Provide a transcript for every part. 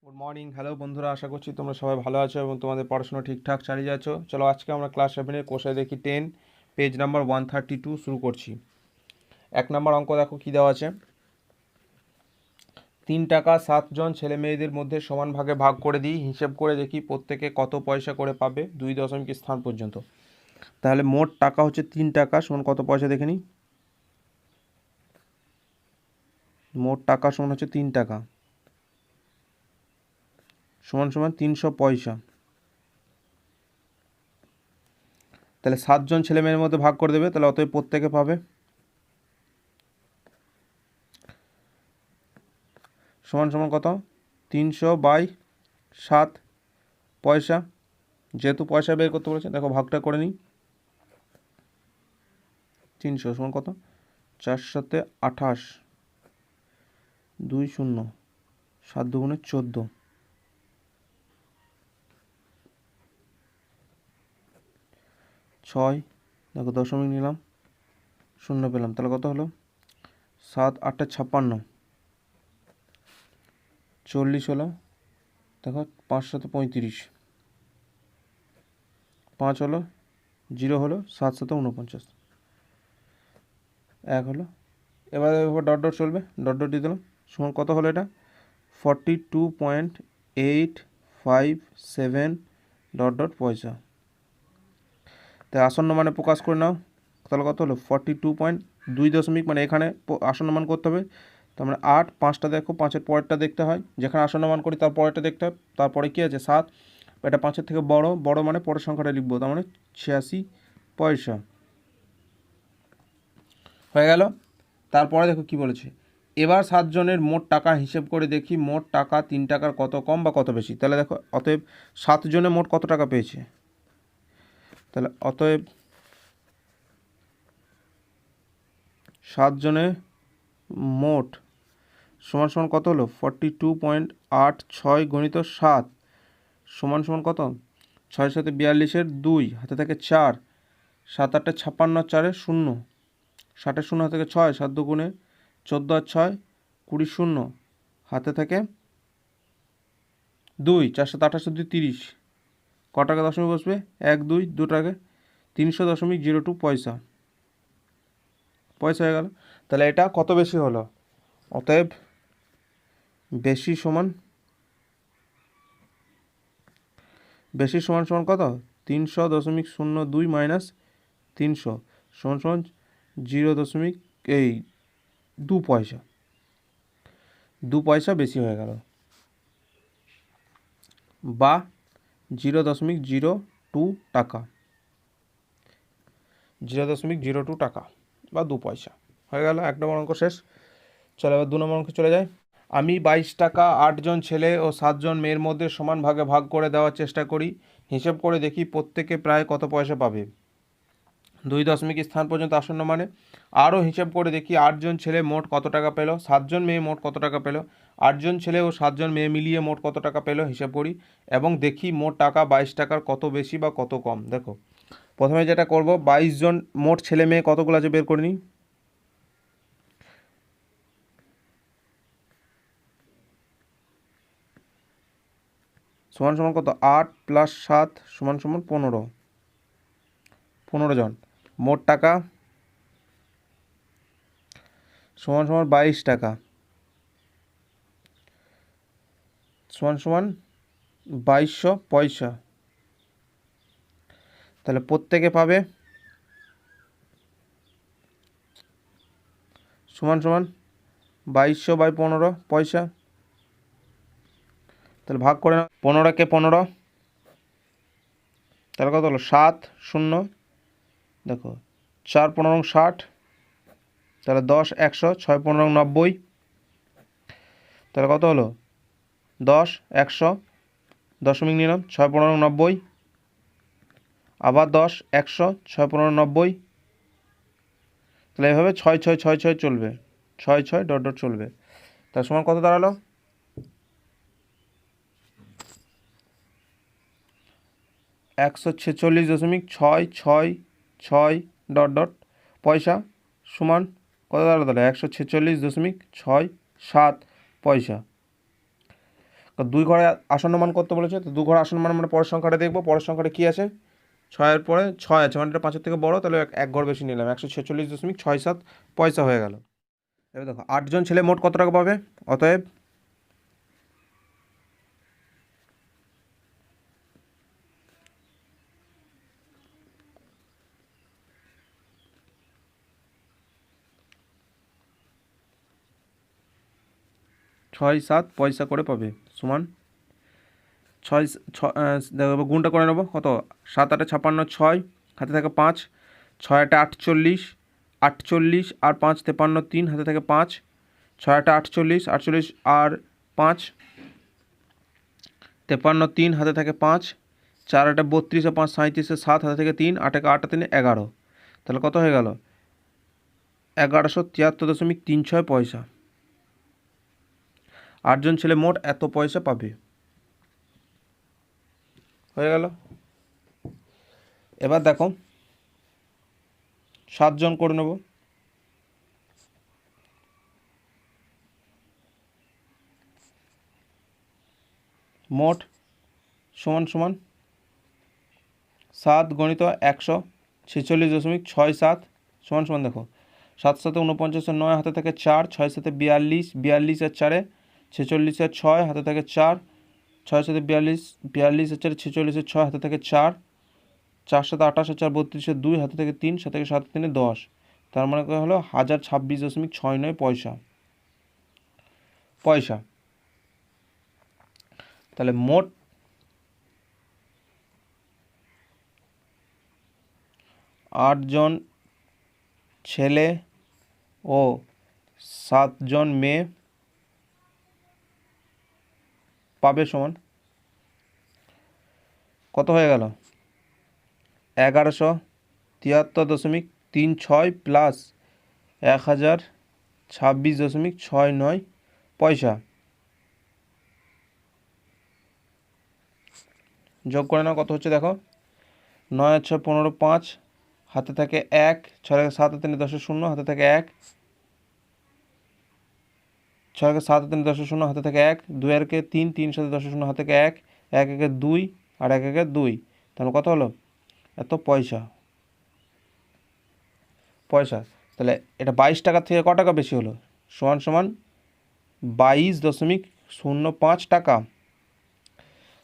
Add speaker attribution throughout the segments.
Speaker 1: Good morning, hello বন্ধুরা, আশা করছি তোমরা সবাই ভালো আছো এবং তোমাদের পড়াশোনা ঠিকঠাক চালিয়ে যাচ্ছ। চলো আজকে আমরা ক্লাস 7-এর কোষায় দেখি 10 পেজ নাম্বার 132 শুরু করছি। 1 নম্বর অঙ্ক দেখো কি দেওয়া আছে। 3 টাকা 7 জন ছেলে মেয়েদের মধ্যে সমান ভাগে ভাগ করে দিই, হিসেব করে দেখি প্রত্যেকে কত পয়সা করে পাবে 2 দশমিক স্থান পর্যন্ত। তাহলে মোট টাকা হচ্ছে 3 টাকা, সমান কত পয়সা দেখে নিই। মোট টাকা সমান হচ্ছে 3 টাকা সমান সমান 300 পয়সা। তাহলে 7 জন ছেলে মেয়ের মধ্যে ভাগ করে দেবে, তাহলে অতএব প্রত্যেকে পাবে সমান সমান কত 300/7 পয়সা। যেহেতু পয়সা বের করতে বলেছে, দেখো ভাগটা করে নিই। 300 সমান কত 4 7 28, 2 0, 7 2 14, 6 দেখো দশমিক নিলাম, শূন্য পেলাম, তাহলে কত হলো 7 8 56, 40 হলো, দেখো 5 7 35, 5 হলো, 0 হলো, 7 7 49, 1 হলো। এবার ডট ডট চলবে, ডট ডট দিয়ে দিলাম, সমান কত হলো এটা 42.857 ডট ডট পয়সা। তাই আসন্ন মানে প্রকাশ করে নাও, তাহলে কত হলো 42.2 দশমিক, মানে এখানে আসন্ন মান করতে হবে। তার মানে 8, 5টা দেখো, 5-এর পরেরটা দেখতে হয়, যেখানে আসন্ন মান করি তার পরেরটা দেখতে হয়। তারপরে কী আছে 7, এটা 5-এর থেকে বড়, বড় মানে পরের সংখ্যাটা লিখবো, তার মানে 86 পয়সা হয়ে গেল। তারপরে দেখো কি বলেছে, এবার 7 জনের মোট টাকা হিসেব করে দেখি মোট টাকা 3 টাকার কত কম বা কত বেশি। তাহলে দেখো অতএব 7 জনে মোট কত টাকা পেয়েছে, তাহলে অতএব 7 জনে মোট সমান সমান কত হলো 42.86 গুণিত 7 সমান সমান কত 6 7 42-এর 2 হাতে থাকে 4, 7 8 56, 4 0, 60-এর 0 হাতে থেকে 6, 7 2 14 আর 6 20, 0 হাতে থেকে 2, 4 7 28 2 30, ক টাকা দশমিক বসবে 1 2 2 টাকা 300.02 পয়সা হয়ে গেল। তাহলে এটা কত বেশি হলো, অতএব বেশি সমান সমান কত 300.02 মাইনাস 300 সমান সমান 0.2 পয়সা, 2 পয়সা বেশি হয়ে গেল, বা 0.02 টাকা, 0.02 টাকা বা 2 পয়সা হয়ে গেল। 1 নম্বর অঙ্ক শেষ। চলো এবার 2 নম্বর অঙ্কে চলে যাই। আমি 22 টাকা 8 জন ছেলে ও 7 জন মেয়ের মধ্যে সমান ভাগে ভাগ করে দেওয়ার চেষ্টা করি, হিসেব করে দেখি প্রত্যেকে প্রায় কত পয়সা পাবে 2 দশমিক স্থান পর্যন্ত আসন্ন মানে। আরও হিসেব করে দেখি 8 জন ছেলে মোট কত টাকা পেল, 7 জন মেয়ে মোট কত টাকা পেল, 8 জন ছেলে ও 7 জন মেয়ে মিলিয়ে মোট কত টাকা পেল হিসাব করি, এবং দেখি মোট টাকা 22 টাকার কত বেশি বা কত কম। দেখো প্রথমে যেটা করব, 22 জন মোট ছেলে মেয়ে কতগুলো আছে বের করে নিই। সমান সমান কত 8 + 7 সমান সমান 15, 15 জন। মোট টাকা সমান সমান 22 টাকা সমান সমান 2200 পয়সা। তাহলে প্রত্যেকে পাবে সমান সমান 2200/15 পয়সা। তাহলে ভাগ করে নাও, 15কে 15, তাহলে কত হলো 7 0, দেখো 4 15 60, তাহলে 10 100, 6 15 90, তাহলে কত হলো 10 100, দশমিক নিলাম 6 15 90, আবার 10 100, 6 15 90, তাহলে এভাবে 6 6 6 6 চলবে, 6 6 ডট ডট চলবে। তার সমান কত দাঁড়ালো 146.666 ডট ডট পয়সা সমান কত দাঁড়ালো, 146.67 পয়সা। দুই ঘরে আসন্ন মান করতে বলেছে, তো দু ঘরে আসন্ন মান মানে পরের সংখ্যাটা দেখবো। পরের সংখ্যাটা কী আছে, ছয়ের পরে ছয় আছে, মানে এটা 5-এর থেকে বড়, তাহলে এক ঘর বেশি নিলাম, 146.67 হয়ে গেল। এবার দেখো 8 জন ছেলে মোট কত টাকা পাবে, অতএব 6-7 পয়সা করে পাবে, সমান দেখো গুণটা করে নেবো, কত 7-8-56, 6 হাতে থাকে 5, 6-8-48, 48 আর 5 53, 3 হাতে থাকে 5, 6-8-48, 48 আর 5 53, 3 হাতে থাকে 5, 4-8-32 আর 5 37, 7 হাতে থেকে 3, 8-8-3 11, তাহলে কত হয়ে গেল 1173.36 পয়সা। 8 জন ছেলে মোট এত পয়সা পাবে, হয়ে গেল। এবার দেখো 7 জন করে নেব, মোট সমান সমান 7 গণিত 146.67 সমান সমান, দেখো 7-7-49, 9 হাতে থাকে 4, 6-7-42, 42 আর 4 46 আর 6 হাতে থাকে 4, 6-7-42, 42 আর 4 46 আর 6 হাতে থাকে 4, 4-7-28 আর 4 32 আর 2 হাতে থেকে 3, 7 7-3 10, তার মানে হলো 1026.69 পয়সা। তাহলে মোট 8 জন ছেলে ও 7 জন মেয়ে পাবে সমান কত হয়ে গেল 1173.36 প্লাস 1026.69 পয়সা। যোগ করে নাও কত হচ্ছে, দেখো 9 আর 6 15, 5 হাতে থাকে 1, 6 7 3 10 0 হাতে থাকে 1, 6 7 3 10 0 হাতে থাকে 1, 2 আর 3, 3 7 10 0 হাতে থাকে 1, 1 1 2 আর 1 1 2, তাহলে কত হলো এত পয়সা। তাহলে এটা 22 টাকা থেকে ক টাকা বেশি হলো, সমান সমান 22.05 টাকা।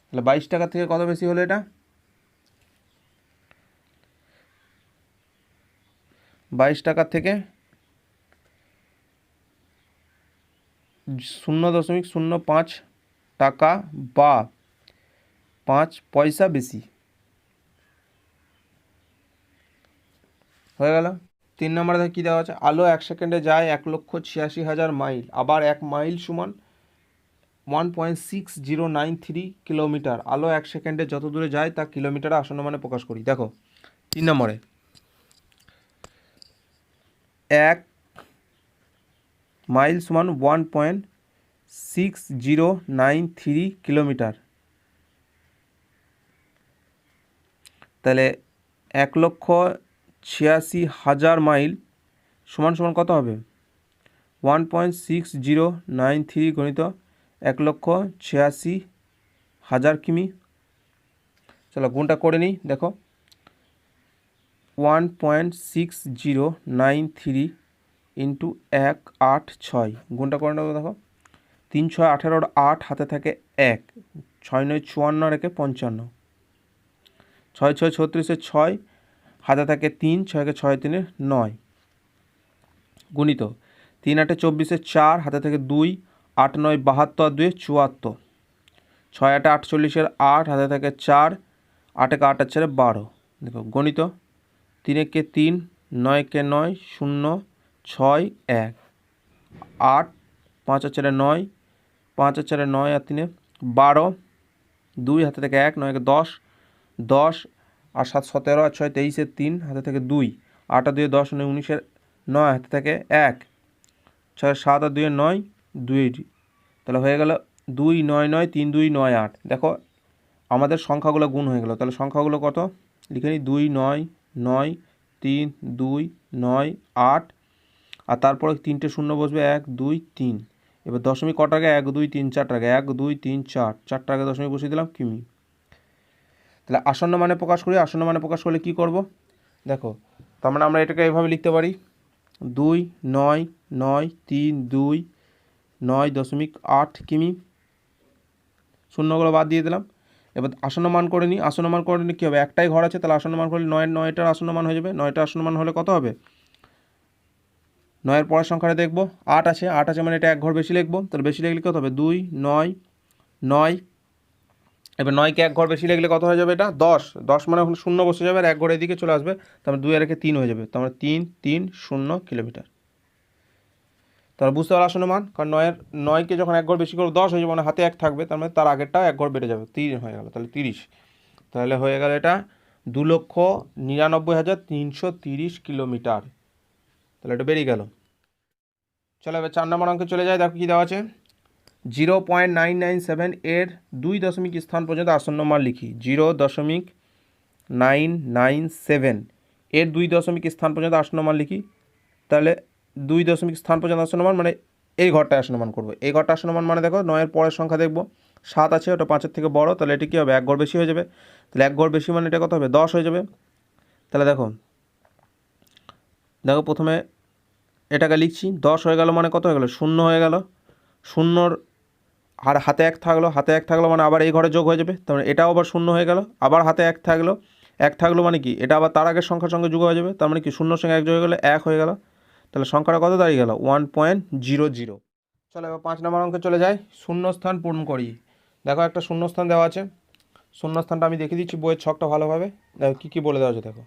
Speaker 1: তাহলে 22 টাকা থেকে কত বেশি হলো, এটা 22 টাকা থেকে 0.05 টাকা বা 5 পয়সা বেশি, হয়ে গেল। 3 নম্বরে কী দেওয়া আছে, আলো 1 সেকেন্ডে যায় 1,86,000 মাইল, আবার 1 মাইল সমান 1.6093 কিলোমিটার। আলো 1 সেকেন্ডে যত দূরে যায় তা কিলোমিটারে আসন্ন মানে প্রকাশ করি। দেখো 3 নম্বরে 1 মাইল সমান 1.6093 কিলোমিটার, তাহলে 1,86,000 মাইল সমান সমান কত হবে 1.6093 গণিত 1,86,000 কিমি। চলো গুণটা করে নিই, দেখো 1.6093 ইন্টু 186, গুণটা করে নেবো, দেখো 3 6 18 8 হাতে থাকে 1, 6 9 54 আর 1 55, 6 6 36 6 হাতে থাকে 3, 6 6 3 9 গুণিত 3 8 24 4 হাতে থেকে 2, 8 9 72 আর 2 74, 6 8 48 8 হাতে থাকে 4, 8 8 আর 4 12, দেখো গণিত 3 1 3, 9 1 9, 0 6 1, 8 5 আর 4 9, 5 আর 4 9 আর 3 12, 2 হাতে থেকে 1, 9 10, 10 আর 7 17 আর 6 23 3 হাতে থেকে 2, 8 আর 2 10 9 19 9 হাতে থেকে 1, 6 7 আর 2 9 2, তাহলে হয়ে গেল 2 9 9 3 2 9 8। দেখো আমাদের সংখ্যাগুলো গুণ হয়ে গেল, তাহলে সংখ্যাগুলো কত লিখে নিই, 2 9 9 3 2 9 8, আর তারপরে 3টে শূন্য বসবে 1 2 3, এবার দশমিক কটার আগে 1 2 3 4 টাকা 1 2 3 4 4টার আগে দশমিক বসিয়ে দিলাম কিমি। তাহলে আসন্ন মানে প্রকাশ করি, আসন্ন মানে প্রকাশ করলে কি করব দেখো, তার মানে আমরা এটাকে এইভাবে লিখতে পারি 2 9 9 3 2 9.8 কিমি, শূন্যগুলো বাদ দিয়ে দিলাম। এবার আসন্ন মান করে নিই, আসন্ন মান করে নিই কী হবে, একটাই ঘর আছে, তাহলে আসন্ন মান করলে 9টার আসন্ন মান হয়ে যাবে। 9টার আসন্ন মান হলে কত হবে, 9-এর পরের সংখ্যাটা দেখবো 8 আছে, 8 আছে মানে এটা এক ঘর বেশি লিখবো, তাহলে বেশি লিখলে কত হবে 2 9 9। এবার 9কে এক ঘর বেশি লিখলে কত হয়ে যাবে, এটা 10, 10 মানে ওখানে শূন্য বসে যাবে আর এক ঘর এদিকে চলে আসবে, তারপরে 2 আর 1 3 হয়ে যাবে, তারপরে 3 3 0 কিলোমিটার। তাহলে বুঝতে পারো আসন্ন মান, কারণ 9কে যখন এক ঘর বেশি করবো 10 হয়ে যাবে, মানে হাতে 1 থাকবে, তার মানে তার আগেরটাও এক ঘর বেড়ে যাবে, 3 হয়ে গেল, তাহলে 30। তাহলে হয়ে গেল এটা 2,99,330 কিলোমিটার। তাহলে এটা বেরিয়ে গেল। চলো এবার 4 নম্বর অঙ্কে চলে যায়, দেখো কী দেওয়া আছে 0.997 এর 2 দশমিক স্থান পর্যন্ত আসন্ন মান লিখি। 0.997 এর 2 দশমিক স্থান পর্যন্ত আসন্ন মান লিখি। তাহলে 2 দশমিক স্থান পর্যন্ত আসন্ন মান মানে এই ঘরটায় আসন্ন মান করবো। এই ঘরটা আসন্ন মান মানে দেখো 9-এর পরের সংখ্যা দেখবো 7 আছে, ওটা 5-এর থেকে বড়, তাহলে এটা কী হবে, এক ঘর বেশি হয়ে যাবে। তাহলে এক ঘর বেশি মানে এটা কত হবে, 10 হয়ে যাবে। তাহলে দেখো দেখো প্রথমে এটাকে লিখছি, 10 হয়ে গেল মানে কত হয়ে গেল, 0 হয়ে গেল, শূন্যর আর হাতে 1 থাকলো, হাতে 1 থাকলো মানে আবার এই ঘরে যোগ হয়ে যাবে, তার মানে এটাও আবার 0 হয়ে গেল, আবার হাতে 1 থাকলো, 1 থাকলো মানে কি এটা আবার তার আগের সংখ্যার সঙ্গে যোগ হয়ে যাবে, তার মানে কি 0-র সঙ্গে 1 যোগ হয়ে গেলে 1 হয়ে গেল। তাহলে সংখ্যাটা কত দাঁড়িয়ে গেল 1.00। চলো এবার 5 নম্বর অঙ্কে চলে যাই, শূন্যস্থান পূরণ করি। দেখো একটা শূন্যস্থান দেওয়া আছে, শূন্যস্থানটা আমি দেখিয়ে দিচ্ছি বইয়ের ছকটা ভালোভাবে, দেখো কী কী বলে দেওয়া আছে। দেখো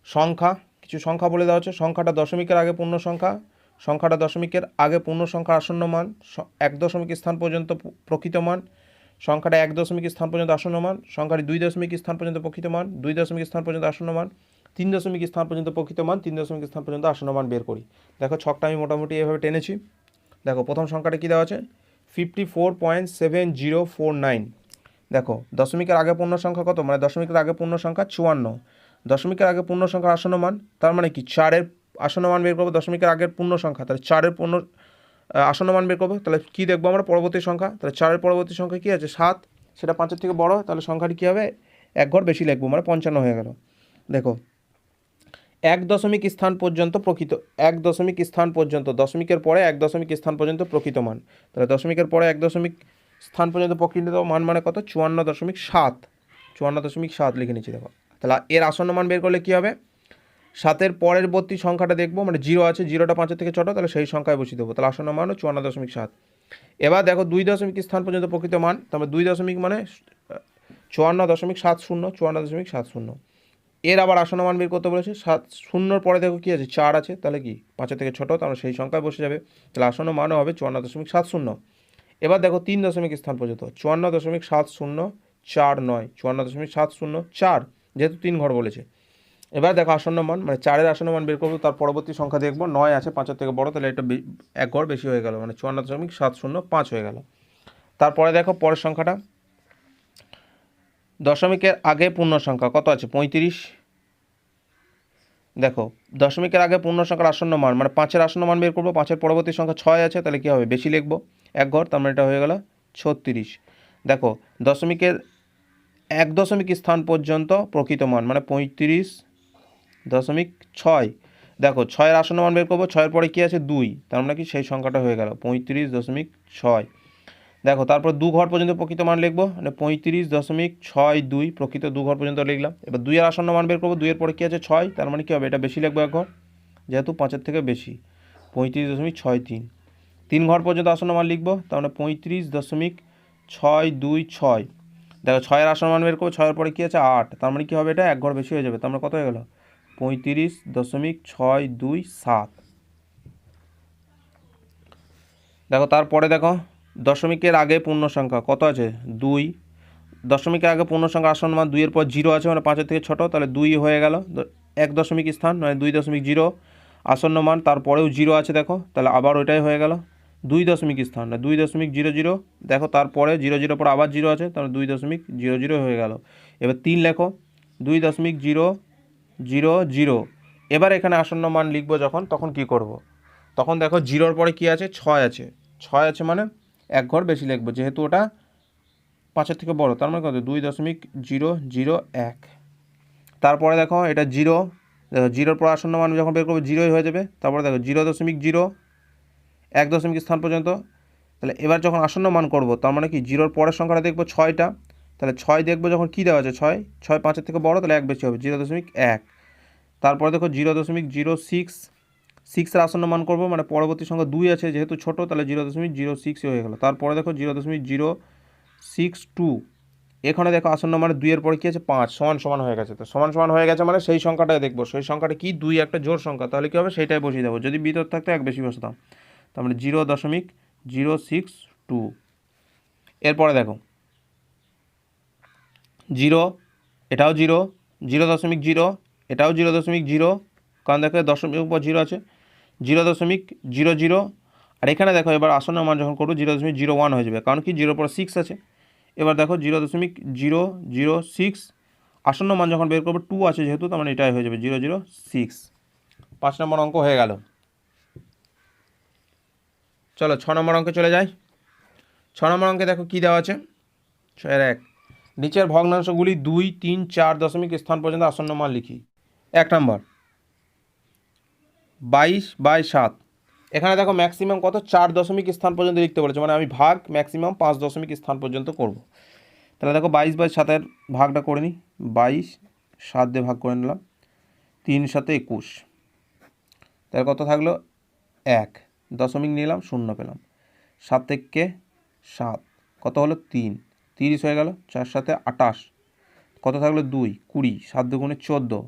Speaker 1: সংখ্যা, কিছু সংখ্যা বলে দেওয়া আছে, সংখ্যাটা দশমিকের আগে পূর্ণ সংখ্যা, সংখ্যাটা দশমিকের আগে পূর্ণ সংখ্যার আসন্ন মান, 1 দশমিক স্থান পর্যন্ত প্রকৃত মান, সংখ্যাটা 1 দশমিক স্থান পর্যন্ত আসন্ন মান, সংখ্যাটি 2 দশমিক স্থান পর্যন্ত প্রকৃত মান, 2 দশমিক স্থান পর্যন্ত আসন্ন মান, 3 দশমিক স্থান পর্যন্ত প্রকৃত মান, 3 দশমিক স্থান পর্যন্ত আসন্ন মান বের করি। দেখো ছকটা আমি মোটামুটি এভাবে টেনেছি। দেখো প্রথম সংখ্যাটা কী দেওয়া আছে 54.7049। দেখো দশমিকের আগে পূর্ণ সংখ্যা কত, মানে দশমিকের আগে পূর্ণ সংখ্যা 54, দশমিকের আগে পূর্ণ সংখ্যার আসন্ন মান, তার মানে কি 4-এর আসন্ন মান বের করবো, দশমিকের আগের পূর্ণ সংখ্যা, তাহলে 4-এর পূর্ণ আসন্ন মান বের করবো। তাহলে কী দেখবো আমরা, পরবর্তী সংখ্যা, তাহলে 4-এর পরবর্তী সংখ্যা কী আছে 7, সেটা 5-এর থেকে বড়, তাহলে সংখ্যাটি কী হবে এক ঘর বেশি লিখবো, মানে 55 হয়ে গেল। দেখো 1 দশমিক স্থান পর্যন্ত প্রকৃত, 1 দশমিক স্থান পর্যন্ত, দশমিকের পরে 1 দশমিক স্থান পর্যন্ত প্রকৃত মান, তাহলে দশমিকের পরে 1 দশমিক স্থান পর্যন্ত প্রকৃত মান মানে কত 54.7, 54.7 লিখে নিচ্ছি। দেখো তাহলে এর আসন্ন মান বের করলে কী হবে, 7-এর পরবর্তী সংখ্যাটা দেখবো, মানে 0 আছে, 0টা 5-এর থেকে ছোটো, তাহলে সেই সংখ্যায় বসিয়ে দেবো, তাহলে আসন্ন মান 54.7। এবার দেখো 2 দশমিক স্থান পর্যন্ত প্রকৃত মান, তাহলে 2 দশমিক মানে 54.70, 54.70। এর আবার আসন্ন মান বের করতে বলেছে, 0-র পরে দেখো কী আছে 4 আছে, তাহলে কি 5-এর থেকে ছোটো, তাহলে সেই সংখ্যায় বসে যাবে, তাহলে আসন্ন মানও হবে 54.70। এবার দেখো 3 দশমিক স্থান পর্যন্ত 54.7049, 54.70 যেহেতু 3 ঘর বলেছে। এবার দেখো আসন্ন মান, মানে 4-এর আসন্ন মান বের করবো, তার পরবর্তী সংখ্যা দেখবো 9 আছে, 5-এর থেকে বড়, তাহলে এটা এক ঘর বেশি হয়ে গেল, মানে 54.705 হয়ে গেল। তারপরে দেখো পরের সংখ্যাটা, দশমিকের আগে পূর্ণ সংখ্যা কত আছে 35। দেখো দশমিকের আগে পূর্ণ সংখ্যার আসন্ন মান, মানে 5-এর আসন্ন মান বের করবো, 5-এর পরবর্তী সংখ্যা 6 আছে, তাহলে কী হবে বেশি লিখবো এক ঘর, তার মানে এটা হয়ে গেল 36। দেখো দশমিকের 1 দশমিক স্থান পর্যন্ত প্রকৃত মান, মানে 35.6। দেখো 6-এর আসন্ন মান বের করবো, 6-এর পরে কী আছে 2, তার মানে কি সেই সংখ্যাটা হয়ে গেল 35.6। দেখো তারপর 2 ঘর পর্যন্ত প্রকৃত মান লিখবো, মানে 35.62 প্রকৃত 2 ঘর পর্যন্ত লিখলাম। এবার 2-এর আসন্ন মান বের করবো, 2-এর পরে কী আছে 6, তার মানে কী হবে এটা বেশি লিখবো এক ঘর, যেহেতু 5-এর থেকে বেশি 35.63। 3 ঘর পর্যন্ত আসন্ন মান লিখবো, তার মানে 35.626। দেখো 6-এর আসন্ন মান বের করবো, 6-এর পরে কী আছে 8, তার মানে কী হবে এটা এক ঘর বেশি হয়ে যাবে, তার মানে কত হয়ে গেল 35.627। দেখো তারপরে দেখো দশমিকের আগে পূর্ণ সংখ্যা কত আছে 2, দশমিকের আগে পূর্ণ সংখ্যা আসন্ন মান 2-এর পর 0 আছে, মানে 5-এর থেকে ছোটো, তাহলে 2 হয়ে গেল, 1 দশমিক স্থান মানে 2.0 আসন্ন মান, তারপরেও 0 আছে, দেখো তাহলে আবার ওইটাই হয়ে গেল 2 দশমিক স্থান, 2.00। দেখো তারপরে 0 পর আবার 0 আছে, তাহলে 2.00 হয়ে গেল। এবার 3 লেখো 2.000। এবার এখানে আসন্ন মান লিখবো যখন, তখন কি করব, তখন দেখো জিরোর পরে কি আছে, ছয় আছে। ছয় আছে মানে এক ঘর বেশি লিখবো, যেহেতু ওটা 5-এর থেকে বড়, তার মানে কত, 2.001। তারপরে দেখো এটা জিরো, দেখো জিরোর পর আসন্ন মান যখন বের করবো জিরোই হয়ে যাবে। তারপরে দেখো 0.0, 1 দশমিক স্থান পর্যন্ত। তাহলে এবার যখন আসন্ন মান করব, তার মানে কি জিরোর পরের সংখ্যাটা দেখবো ছয়টা, তাহলে ছয় দেখবো যখন কী দেওয়া আছে, ছয় ছয় 5-এর থেকে বড়, তাহলে এক বেশি হবে, 0.1। তারপরে দেখো 0.06, 6-এর আসন্ন মান করবো, মানে পরবর্তী সংখ্যা 2 আছে, যেহেতু ছোটো তাহলে 0.06 হয়ে গেলো। তারপরে দেখো 0.062, এখানে দেখো আসন্ন মানে 2-এর পরে কী আছে, 5, সমান সমান হয়ে গেছে। তো সমান সমান হয়ে গেছে মানে সেই সংখ্যাটাই দেখবো, সেই সংখ্যাটা কি 2 একটা জোড় সংখ্যা, তাহলে কী হবে সেইটাই বসিয়ে দেবো। যদি ভিতর থাকতো এক বেশি বসতাম, তার মানে 0.062। এরপরে দেখো জিরো, এটাও জিরো, 0.0, এটাও 0.0, কারণ দেখো দশমিক উপর জিরো আছে, 0.00। আর এখানে দেখো এবার আসন্ন মান যখন করবো 0.01 হয়ে যাবে, কারণ কি জিরোর পর 6 আছে। এবার দেখো 0.006, আসন্ন মান যখন বের করবো 2 আছে যেহেতু, তার মানে এটাই হয়ে যাবে 0.06। 5 নম্বর অঙ্ক হয়ে গেল। চলো 6 নম্বর অঙ্কে চলে যাই। 6 নম্বর অঙ্কে দেখো কী দেওয়া আছে, 6-1, নিচের ভগ্নাংশগুলি 2, 3, 4 দশমিক স্থান পর্যন্ত আসন্ন মান লিখি। 1 নম্বর 22/7, এখানে দেখো ম্যাক্সিমাম কত, 4 দশমিক স্থান পর্যন্ত লিখতে বলেছে, মানে আমি ভাগ ম্যাক্সিমাম 5 দশমিক স্থান পর্যন্ত করব। তাহলে দেখো 22/7 ভাগটা করে নিই, 22 7 দিয়ে ভাগ করে নিলাম, 3 7 21, তাহলে কত থাকলো 1, দশমিক নিলাম, 0 পেলাম, 7 থেকে 7 কত হলো 3, 30 হয়ে গেল, 4 7 28, কত থাকলো 2, 20, 7 2 14,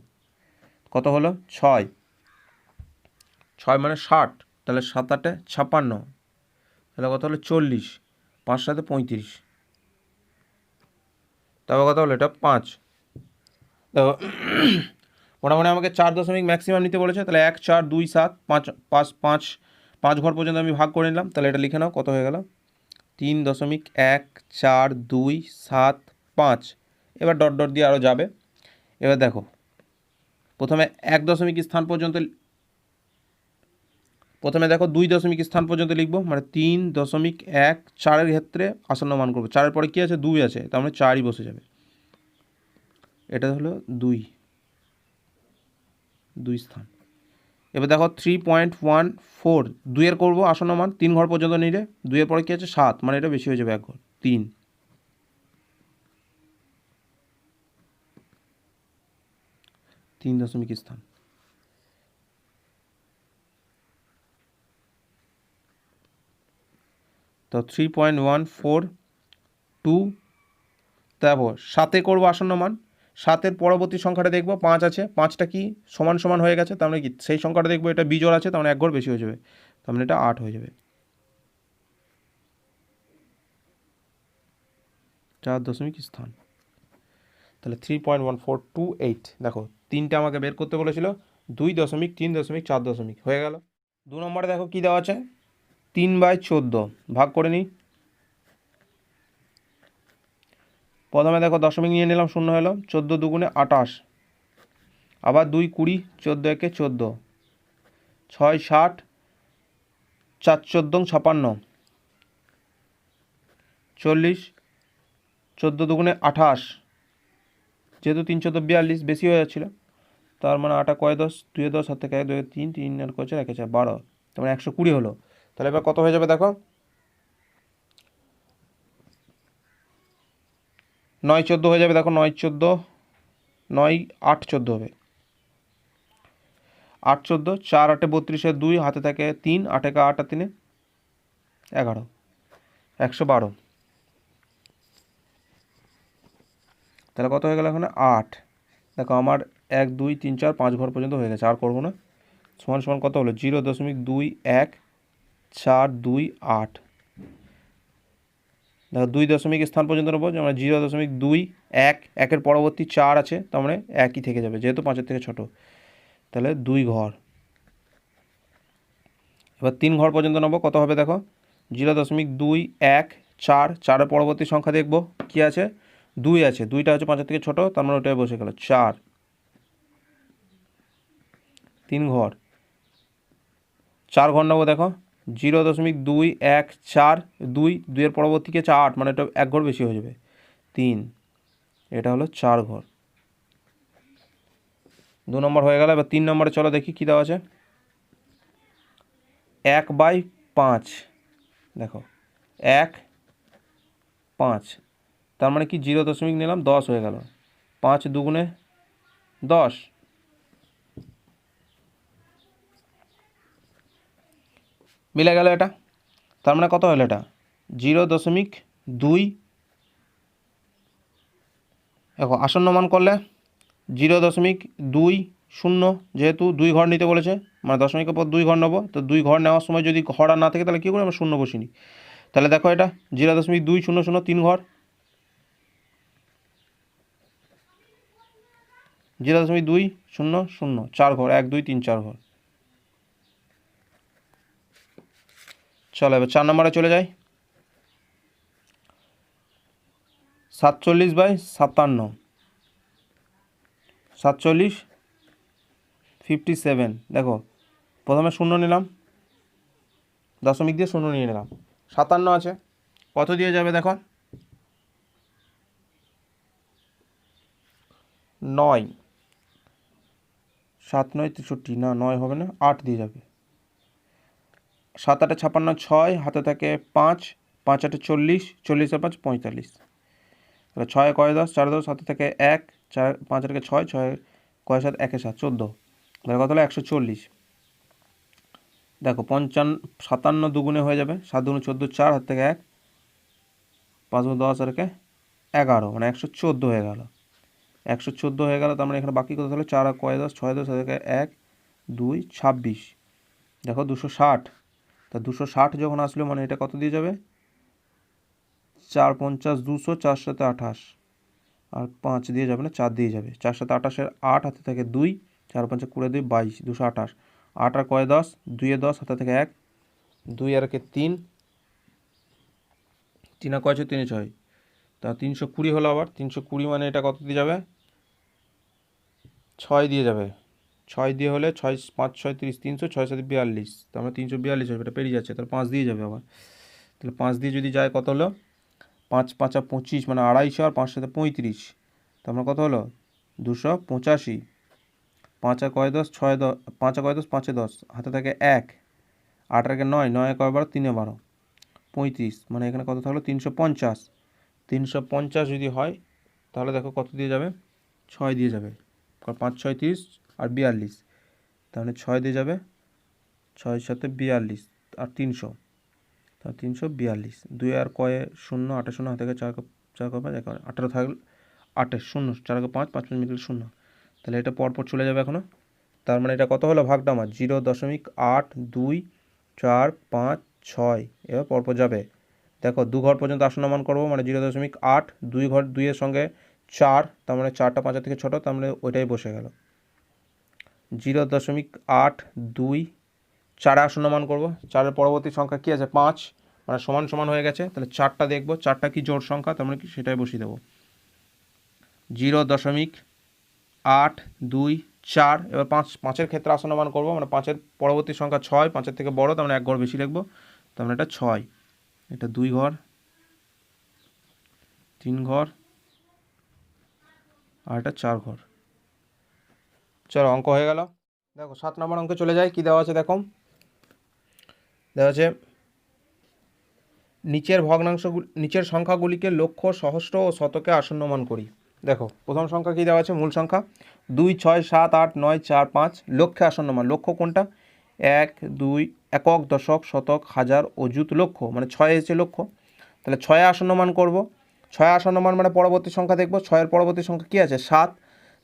Speaker 1: কত হলো 6, 6 মানে 60, তাহলে 7 8 56, তাহলে কত হলো 40, 5 7 35, তারপর কত হলো এটা 5। দেখো মোটামুটি আমাকে 4 দশমিক ম্যাক্সিমাম নিতে বলেছে, তাহলে 1 4 2 7 5 5 5 5 ঘর পর্যন্ত আমি ভাগ করে নিলাম। তাহলে এটা লিখে নাও, কত হয়ে গেল 3.1 4 2 7 5। এবার ডট ডট দিয়ে আরও যাবে। এবার দেখো প্রথমে 1 দশমিক স্থান পর্যন্ত, প্রথমে দেখো 2 দশমিক স্থান পর্যন্ত লিখবো, মানে 3.14 ক্ষেত্রে আসন্ন মান করবো। 4-এর পরে কী আছে, 2 আছে, তার মানে 4ই বসে যাবে। এটা হলো 2 স্থান। এবার দেখো 3.14, 2-এর করবো আসন্ন মান, 3 ঘর পর্যন্ত নিলে 2-এর পরে কী আছে 7, মানে এটা বেশি হয়ে যাবে 1 ঘর, 3 দশমিক স্থান। তো 3.142, তারপর 7-এ করবো আসন্ন মান, 7-এর পরবর্তী সংখ্যাটা দেখবো 5 আছে, 5টা কি সমান সমান হয়ে গেছে, তার মানে কি সেই সংখ্যাটা দেখবো এটা বিজোড় আছে, তার মানে 1 ঘর বেশি হয়ে যাবে, তার মানে এটা 8 হয়ে যাবে, 4 দশমিক স্থান। তাহলে 3.1428, দেখো 3টা আমাকে বের করতে বলেছিল, 2 দশমিক 3 দশমিক 4 দশমিক হয়ে গেল। 2 নম্বরে দেখো কী দেওয়া আছে, 3/14 ভাগ করে নিই। প্রথমে দেখো দশমিক নিয়ে নিলাম, 0 হলো, 14 2 28, আবার 2 20, 14 1 14, 6 60, 4 14 56, 40, 14 2 28, যেহেতু 3 14 42 বেশি হয়ে যাচ্ছিলো, তার মানে 8 কয় 10, 2 10, 7 থেকে 1 2 3 3 আর কয় 4 1 4 12, তার মানে 120 হলো। তাহলে এবার কত হয়ে যাবে দেখো, 9 14 হয়ে যাবে, দেখো 9 14, 9 8 14 হবে, 8 14, 4 8 32, 2 হাতে থাকে 3, 8 1 8 আর 3 11, 112, তাহলে কত হয়ে গেল এখানে 8। দেখো আমার 1 2 3 4 5 ঘর পর্যন্ত হয়ে গেছে, আর করবো না। সমান সমান কত হলো, 0.2148। দেখো 2 দশমিক স্থান পর্যন্ত নেবো, যেমন 0.21, 1-এর পরবর্তী 4 আছে, তার মানে একই থেকে যাবে, যেহেতু 5-এর থেকে ছোটো, তাহলে 2 ঘর। এবার 3 ঘর পর্যন্ত নেবো, কত হবে দেখো, 0.214, 4-এর পরবর্তী সংখ্যা দেখবো কী আছে, 2 আছে, 2টা হচ্ছে 5-এর থেকে ছোটো, তার মানে ওটাই বসে গেল 4, 3 ঘর, 4 ঘর নেবো, দেখো 0.214, 2 এর পরবর্তী কি আছে 8, মানে এটা 1 ঘর বেশি হয়ে যাবে 3, এটা হলো 4 ঘর। 2 নম্বর হয়ে গেল। এবার 3 নম্বরে চলো দেখি কী দেওয়া আছে। 1/5, দেখো 1/5, তার মানে কি 0 নিলাম 10 হয়ে গেল, 5 দুগুণে 10, মিলে গেল এটা। তার মানে কত হলো এটা 0.2, দেখো আসন্ন মান করলে 0.20, যেহেতু 2 ঘর নিতে বলেছে মানে দশমিকের পর 2 ঘর নেবো, তো 2 ঘর নেওয়ার সময় যদি ঘর আর না থাকে তাহলে কী করে আমরা শূন্য বসিয়ে নিই। তাহলে দেখো এটা 0.200, 3 ঘর, 0.200, 4 ঘর, 1 2 3 4 ঘর। চলো এবার 4 নম্বরে চলে যাই। 47/57, 47 57, দেখো প্রথমে শূন্য নিলাম, দশমিক দিয়ে শূন্য নিয়ে নিলাম, 57 আছে, কত দিয়ে যাবে দেখো 9, 7 9 63, না 9 হবে না, 8 দিয়ে যাবে, 7 8 56, 6 হাতে থাকে 5, 5 8 40, 40 আর 5 45, তাহলে 6 কয় 10, 4 10 হাতে থাকে 1, 4 5 আর 6, 6 কয় 7, 1 7 14, তাহলে কত হলো 140। দেখো 57 দুগুণে হয়ে যাবে, 7 দুগুণে 14, 4 হাত থেকে 1, 5 10 আর 11, মানে 114 হয়ে গেল, 114 হয়ে গেল। তার মানে এখানে বাকি কত হলো 4 আর কয় 10, 6 10 থেকে 1 2 26, দেখো 260, তা 260 যখন আসলো মানে এটা কত দিয়ে যাবে 4 50 200, 4 7 28, আর 5 দিয়ে যাবে না, 4 দিয়ে যাবে, 4 7 28 8 হাতে থেকে 2, 4 5 20 2 22, 228, 8 আর কয় 10, 2 এ 10 হাতে থেকে 1, 2 আর 3, 3 আর কয় 6, 3 6, তা 320 হলো। আবার 320 মানে এটা কত দিয়ে যাবে 6 দিয়ে যাবে, 6 দিয়ে হলে 6 5 6 30, 300, 6 7 42, তার মানে 342 হবে, এটা পেরিয়ে যাচ্ছে, তাহলে 5 দিয়ে যাবে আবার, তাহলে 5 দিয়ে যদি যায় কত হলো 5 5 25, মানে 250, আর 5 7 35, তার মানে কত হলো 285, 5 আর কয় 10, 6 10, 5 আর কয় 10, 5 10 হাতে থাকে 1, 8 আর 9, 9 কয় 12, 3 12, 35, মানে এখানে কত থাকলো 350, 350 যদি হয় তাহলে দেখো কত দিয়ে যাবে 6 দিয়ে যাবে, 5 6 30 আর 42, তাহলে 6 দিয়ে যাবে, 6 7 42 আর 300, তা 342, 2 আর কয়ে 0, 8 0 হাতে 4 4 5 18 থাকলে 8 0, 4 5 5 5 মিলে 0, তাহলে এটা পরপর চলে যাবে এখনো। তার মানে এটা কত হলো ভাগটা আমার 0.82456, এবার পরপর যাবে। দেখো 2 ঘর পর্যন্ত আসন্ন মান করবো, মানে 0.8, 2 ঘর 2 এর সঙ্গে 4, তার মানে 4টা 5 থেকে ছোটো, তার মানে ওইটাই বসে গেল 0.824 আসন্ন মান করবো। 4-এর পরবর্তী সংখ্যা কী আছে 5, মানে সমান সমান হয়ে গেছে, তাহলে 4টা দেখবো, 4টা কি জোড় সংখ্যা, তার মানে কি সেটাই বসিয়ে দেবো 0.824। এবার 5-5-এর ক্ষেত্রে আসন্ন মান করবো, মানে 5-এর পরবর্তী সংখ্যা 6, 5-এর থেকে বড়, তার মানে 1 ঘর বেশি লিখবো, তার মানে এটা 6, এটা 2 ঘর, 3 ঘর, আর এটা 4 ঘর। চলো অঙ্ক হয়ে গেল। দেখো 7 নম্বর অঙ্কে চলে যায়, কি দেওয়া আছে দেখো, দেওয়া আছে নিচের সংখ্যাগুলিকে লক্ষ, সহস্র ও শতকে আসন্নমান করি। দেখো প্রথম সংখ্যা কী দেওয়া আছে, মূল সংখ্যা 2 6 7 8 9 4 5, লক্ষে আসন্নমান, লক্ষ কোনটা 1 2, একক দশক শতক হাজার অযুত লক্ষ, মানে 6 এসেছে লক্ষ, তাহলে 6 আসন্নমান করব, 6 আসন্নমান মানে পরবর্তী সংখ্যা দেখব, 6-এর পরবর্তী সংখ্যা কী আছে 7,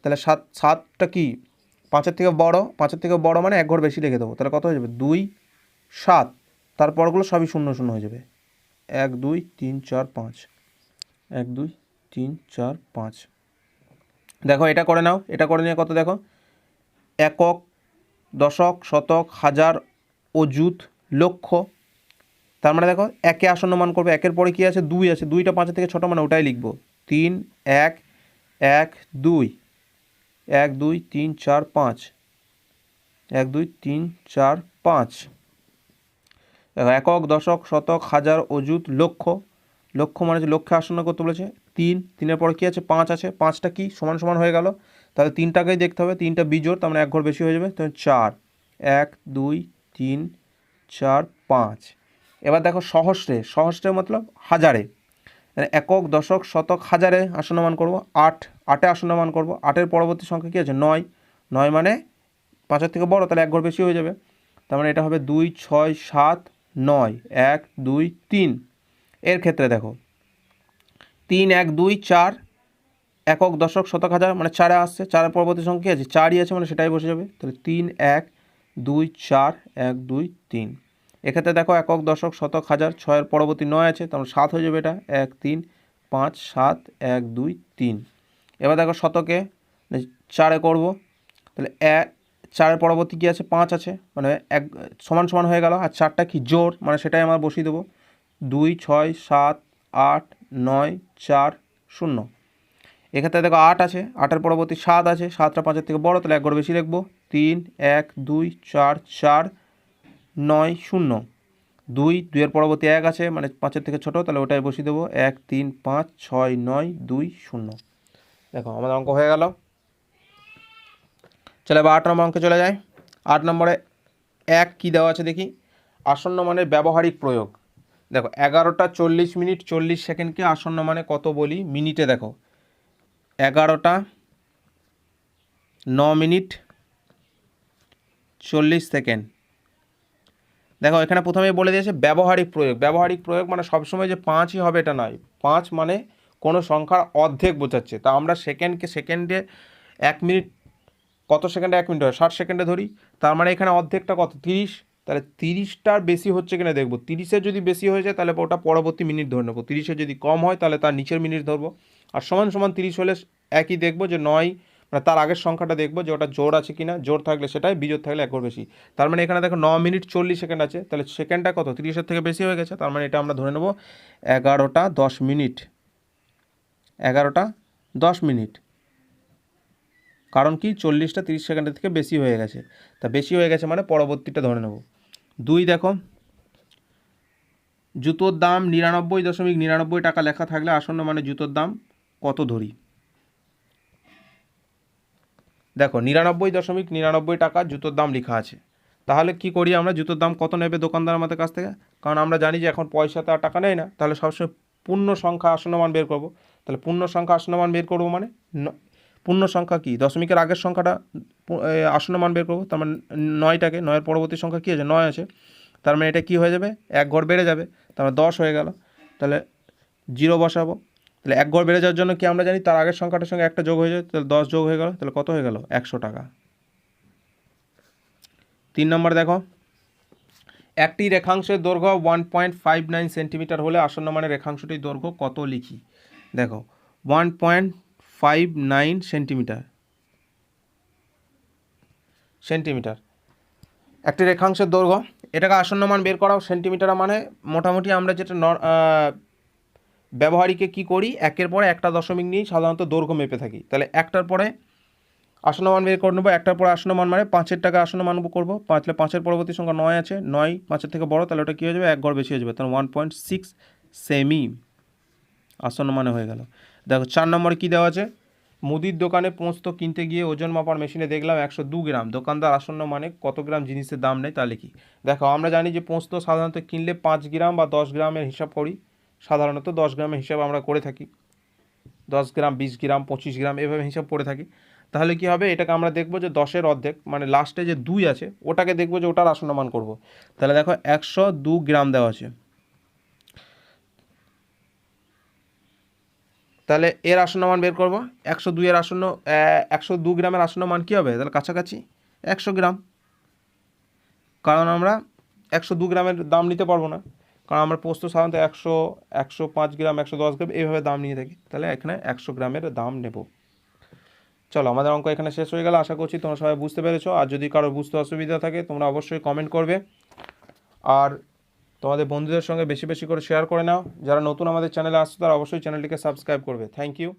Speaker 1: তাহলে 7টা কি 5-এর থেকে বড়, 5-এর থেকে বড় মানে 1 ঘর বেশি লিখে দেবো, তাহলে কত হয়ে যাবে 2 7, তারপরগুলো সবই 0 0 হয়ে যাবে, 1 2 3 4 5, 1 2 3 4 5। দেখো এটা করে নাও, এটা করে নিয়ে কত দেখো, একক দশক শতক হাজার অযুত লক্ষ, তার মানে দেখো একে আসন্ন মান করবে, একের পরে কী আছে 2 আছে, 2টা 5-এর থেকে ছোটো, মানে ওটাই লিখবো 3 1 1 2, 1 2 3 4 5, 1 2 3 4 5, দেখো একক, দশক, শতক, হাজার, অযুত, লক্ষ। লক্ষ মানে হচ্ছে লক্ষ্যে আসন্ন করতে বলেছে। তিনের পরে কী আছে? 5 আছে। 5টা কি সমান সমান হয়ে গেল, তাহলে 3টাকেই দেখতে হবে। 3টা বিজোড়, তার মানে এক ঘর বেশি হয়ে যাবে, তাহলে 4। 1 2 3 4 5। এবার দেখো সহস্রে, সহস্রে মতলব হাজারে। একক, দশক, শতক, হাজারে আসন্নমান করব। 8 আসন্নমান করব। 8-এর পরবর্তী সংখ্যা কী আছে? 9। 9 মানে 5-এর থেকে বড়, তাহলে এক ঘর বেশি হয়ে যাবে, তার মানে এটা হবে 2 6 7 9। 1 2 3। এর ক্ষেত্রে দেখো 3 1 2 4, একক, দশক, শতক, হাজার মানে 4-এ আসছে। 4-এর পরবর্তী সংখ্যা কী আছে? 4ই আছে, মানে সেটাই বসে যাবে, তাহলে 3 1 2 4 1 2 3। এক্ষেত্রে দেখো একক, দশক, শতক, হাজার 6-এর পরবর্তী 9 আছে, তাহলে 7 হয়ে যাবে, এটা 1 3 5 7 1 2 3। এবার দেখো শতকে 4-এ করবো, তাহলে 4-এর পরবর্তী কী আছে? 5 আছে, মানে এক সমান সমান হয়ে গেল। আর 4টা কি জোড়, মানে সেটাই আমরা বসিয়ে দেবো। 2 6 7 8 9 4 0। এক্ষেত্রে দেখো 8 আছে, 8-এর পরবর্তী 7 আছে, 7টা 5-এর থেকে বড়, তাহলে এক ঘর বেশি লিখবো। 3 1 2 4 4 9 0। 2-এর পরবর্তী 1 আছে, মানে 5-এর থেকে ছোটো, তাহলে ওটাই বসিয়ে দেবো। 1 3 5 6 9 2 0। দেখো আমাদের অঙ্ক হয়ে গেল। চলো এবার 8 নম্বর অঙ্কে চলে যায়। 8 নম্বরে কী দেওয়া আছে দেখি? আসন্ন মানের ব্যবহারিক প্রয়োগ। দেখো 11টা 40 মিনিট 40 সেকেন্ডকে আসন্ন মানে কত বলি মিনিটে? দেখো 11টা 9 মিনিট 40 সেকেন্ড। দেখো এখানে প্রথমেই বলে দিয়েছে ব্যবহারিক প্রয়োগ। ব্যবহারিক প্রয়োগ মানে সবসময় যে 5ই হবে এটা নয়। 5 মানে কোনো সংখ্যার অর্ধেক বোঝাচ্ছে। তা আমরা সেকেন্ডে 1 মিনিট, কত সেকেন্ডে 1 মিনিট হয়? 60 সেকেন্ডে ধরি, তার মানে এখানে অর্ধেকটা কত? 30। তাহলে 30টার বেশি হচ্ছে কিনা দেখবো। 30-এর যদি বেশি হয়ে যায় তাহলে ওটা পরবর্তী মিনিট ধরে নেবো। 30-এর যদি কম হয় তাহলে তার নিচের মিনিট ধরবো। আর সমান সমান 30 হলে একই দেখবো যে 9, মানে তার আগের সংখ্যাটা দেখবো যে ওটা জোড় আছে কিনা। জোড় থাকলে সেটাই, বিজোড় থাকলে এক ঘর বেশি। তার মানে এখানে দেখো 9 মিনিট 40 সেকেন্ড আছে, তাহলে সেকেন্ডটা কত? 30-এর থেকে বেশি হয়ে গেছে, তার মানে এটা আমরা ধরে নেবো 11টা 10 মিনিট। 11টা 10 মিনিট, কারণ কি 40টা 30 সেকেন্ডের থেকে বেশি হয়ে গেছে। তা বেশি হয়ে গেছে মানে পরবর্তীটা ধরে নেব। 2 দেখো জুতোর দাম 99.99 টাকা লেখা থাকলে আসন্ন মানে জুতোর দাম কত ধরি? দেখো 99.99 টাকা জুতোর দাম লেখা আছে, তাহলে কি করি আমরা? জুতোর দাম কত নেবে দোকানদার আমাদের কাছ থেকে? কারণ আমরা জানি যে এখন পয়সাতে আর টাকা নেই না, তাহলে সবসময় পূর্ণ সংখ্যা আসন্ন মান বের করব। তাহলে পূর্ণ সংখ্যা আসন্ন মান বের করবো মানে পূর্ণ সংখ্যা কি? দশমিকের আগের সংখ্যাটা আসন্ন মান বের করবো, তার মানে 9টাকে, 9-এর পরবর্তী সংখ্যা কী আছে? 9 আছে, তার মানে এটা কী হয়ে যাবে? এক ঘর বেড়ে যাবে, তার মানে 10 হয়ে গেল। তাহলে 0 বসাবো, তাহলে এক ঘর বেড়ে যাওয়ার জন্য কি আমরা জানি? তার আগের সংখ্যাটার সঙ্গে একটা যোগ হয়ে যায়, তাহলে 10 যোগ হয়ে গেল, তাহলে কত হয়ে গেল? 100 টাকা। 3 নম্বর দেখো একটি রেখাংশের দৈর্ঘ্য 1.59 সেন্টিমিটার হলে আসন্ন মানে রেখাংশটির দৈর্ঘ্য কত লিখি? দেখো 1.59 সেন্টিমিটার একটি রেখাংশের দৈর্ঘ্য। এটাকে আসন্ন মান বের করাও সেন্টিমিটার, মানে মোটামুটি আমরা যেটা ব্যবহারিকে কি করি, একের পরে একটা দশমিক নিয়েই সাধারণত দৈর্ঘ্য মেপে থাকি। তাহলে একটার পরে আসন্ন মান বের করে নেবো। একটার পরে আসন্ন মান মানে 5-এর টাকা আসন্ন মান করবো। 5-এর পরবর্তী সংখ্যা 9 আছে, 9 5-এর থেকে বড়, তাহলে ওটা কী হয়ে যাবে? এক ঘর বেশি হয়ে যাবে, তাহলে 1.6 সেমি আসন্ন মানে হয়ে গেল। দেখো 4 নম্বরে কী দেওয়া আছে? মুদির দোকানে পোস্ত কিনতে গিয়ে ওজন মাপার মেশিনে দেখলাম 102 গ্রাম। দোকানদার আসন্ন মানে কত গ্রাম জিনিসের দাম নেই তা লিখি। দেখো আমরা জানি যে পোস্ত সাধারণত কিনলে 5 গ্রাম বা 10 গ্রামের হিসাব করি। সাধারণত 10 গ্রামের হিসাব আমরা করে থাকি। 10 গ্রাম 20 গ্রাম 25 গ্রাম এভাবে হিসাব করে থাকি। তাহলে কি হবে? এটাকে আমরা দেখবো যে 10-এর অর্ধেক, মানে লাস্টে যে 2 আছে ওটাকে দেখবো যে ওটার আসন্ন মান করবো। তাহলে দেখো 102 গ্রাম দেওয়া আছে, তাহলে এর আসন্ন মান বের করবো। 102 গ্রামের আসন্ন মান কী হবে? তাহলে কাছাকাছি 100 গ্রাম, কারণ আমরা 102 গ্রামের দাম নিতে পারবো না, কারণ আমরা পোস্ত সাধারণত 100 105 গ্রাম 110 গ্রাম এইভাবে দাম নিয়ে থাকি। তাহলে এখানে 100 গ্রামের দাম নেব। চলো আমাদের অঙ্ক এখানে শেষ হয়ে গেল। আশা করছি তোমরা সবাই বুঝতে পেরেছো। আর যদি কারো বুঝতে অসুবিধা থাকে তোমরা অবশ্যই কমেন্ট করবে, আর তোমাদের বন্ধুদের সঙ্গে বেশি বেশি করে শেয়ার করে নাও। যারা নতুন আমাদের চ্যানেলে আসছে তারা অবশ্যই চ্যানেলটিকে সাবস্ক্রাইব করবে। Thank you.